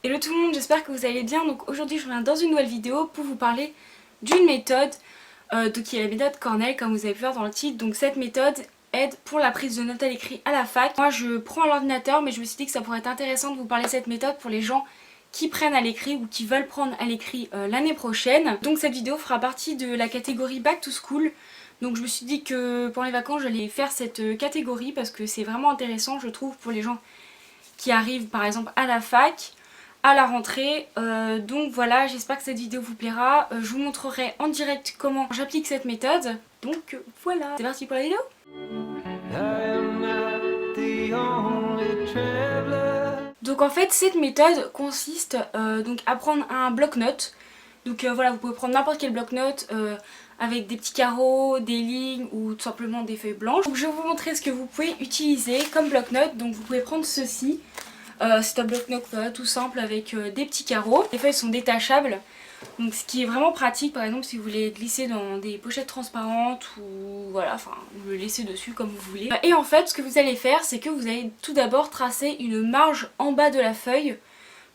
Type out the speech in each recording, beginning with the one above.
Hello tout le monde, j'espère que vous allez bien. Donc aujourd'hui je reviens dans une nouvelle vidéo pour vous parler d'une méthode qui est la méthode Cornell comme vous avez pu voir dans le titre. Donc cette méthode aide pour la prise de notes à l'écrit à la fac. Moi je prends l'ordinateur mais je me suis dit que ça pourrait être intéressant de vous parler de cette méthode pour les gens qui prennent à l'écrit ou qui veulent prendre à l'écrit l'année prochaine. Donc cette vidéo fera partie de la catégorie Back to School. Donc je me suis dit que pour les vacances j'allais faire cette catégorie parce que c'est vraiment intéressant je trouve pour les gens qui arrivent par exemple à la fac, à la rentrée. Donc voilà, j'espère que cette vidéo vous plaira. Je vous montrerai en direct comment j'applique cette méthode. Donc voilà, c'est parti pour la vidéo. Donc en fait cette méthode consiste donc à prendre un bloc-notes. Donc voilà, vous pouvez prendre n'importe quel bloc-notes avec des petits carreaux, des lignes ou tout simplement des feuilles blanches. Donc je vais vous montrer ce que vous pouvez utiliser comme bloc-notes. Donc vous pouvez prendre ceci. C'est un bloc-notes tout simple avec des petits carreaux. Les feuilles sont détachables. Donc ce qui est vraiment pratique par exemple si vous voulez glisser dans des pochettes transparentes ou voilà, enfin vous le laissez dessus comme vous voulez. Et en fait ce que vous allez faire c'est que vous allez tout d'abord tracer une marge en bas de la feuille.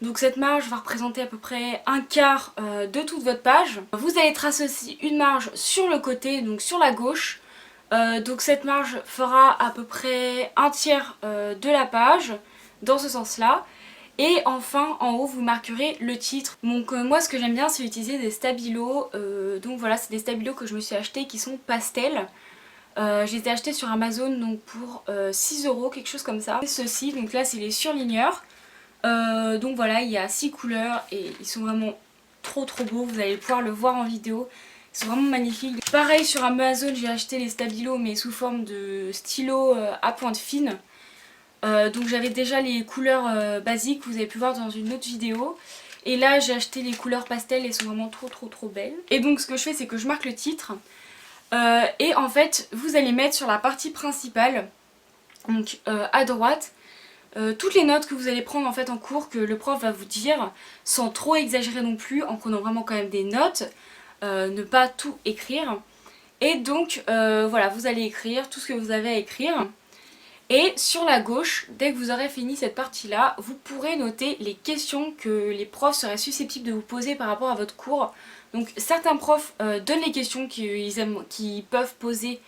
Donc cette marge va représenter à peu près un quart de toute votre page. Vous allez tracer aussi une marge sur le côté, donc sur la gauche. Donc cette marge fera à peu près un tiers de la page dans ce sens là. Et enfin en haut vous marquerez le titre. Donc moi ce que j'aime bien c'est utiliser des stabilos. Donc voilà, c'est des stabilos que je me suis achetés qui sont pastels. Je les ai achetés sur Amazon donc pour 6 €, quelque chose comme ça. Et ceci, donc là c'est les surligneurs. Donc voilà, il y a 6 couleurs et ils sont vraiment trop beaux. Vous allez pouvoir le voir en vidéo. Ils sont vraiment magnifiques. Pareil sur Amazon j'ai acheté les stabilos mais sous forme de stylo à pointe fine. Donc j'avais déjà les couleurs basiques que vous avez pu voir dans une autre vidéo. Et là j'ai acheté les couleurs pastel et elles sont vraiment trop belles. Et donc ce que je fais c'est que je marque le titre. Et en fait vous allez mettre sur la partie principale, donc à droite, toutes les notes que vous allez prendre en fait en cours que le prof va vous dire, sans trop exagérer non plus, en prenant vraiment quand même des notes, ne pas tout écrire. Et donc voilà, vous allez écrire tout ce que vous avez à écrire. Et sur la gauche, dès que vous aurez fini cette partie-là, vous pourrez noter les questions que les profs seraient susceptibles de vous poser par rapport à votre cours. Donc certains profs donnent les questions qu'ils peuvent poser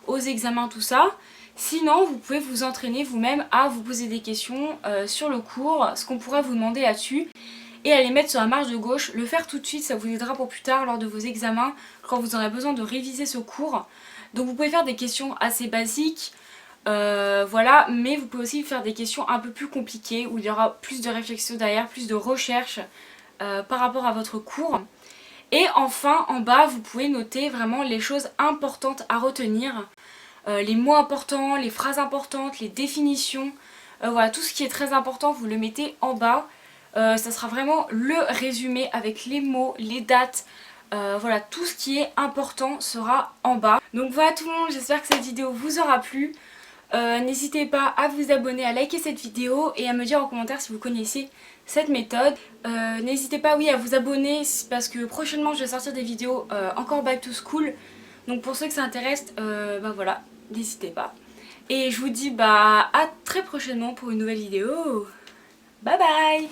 aux examens, tout ça. Sinon, vous pouvez vous entraîner vous-même à vous poser des questions sur le cours, ce qu'on pourra vous demander là-dessus. Et à les mettre sur la marge de gauche, le faire tout de suite, ça vous aidera pour plus tard lors de vos examens, quand vous aurez besoin de réviser ce cours. Donc vous pouvez faire des questions assez basiques. Voilà, mais vous pouvez aussi faire des questions un peu plus compliquées où il y aura plus de réflexion derrière, plus de recherche par rapport à votre cours. Et enfin en bas vous pouvez noter vraiment les choses importantes à retenir, les mots importants, les phrases importantes, les définitions, voilà, tout ce qui est très important vous le mettez en bas. Ça sera vraiment le résumé avec les mots, les dates. Voilà, tout ce qui est important sera en bas. Donc voilà tout le monde, j'espère que cette vidéo vous aura plu. N'hésitez pas à vous abonner, à liker cette vidéo et à me dire en commentaire si vous connaissez cette méthode. N'hésitez pas à vous abonner parce que prochainement je vais sortir des vidéos encore back to school. Donc pour ceux que ça intéresse, voilà, n'hésitez pas. Et je vous dis à très prochainement pour une nouvelle vidéo. Bye bye!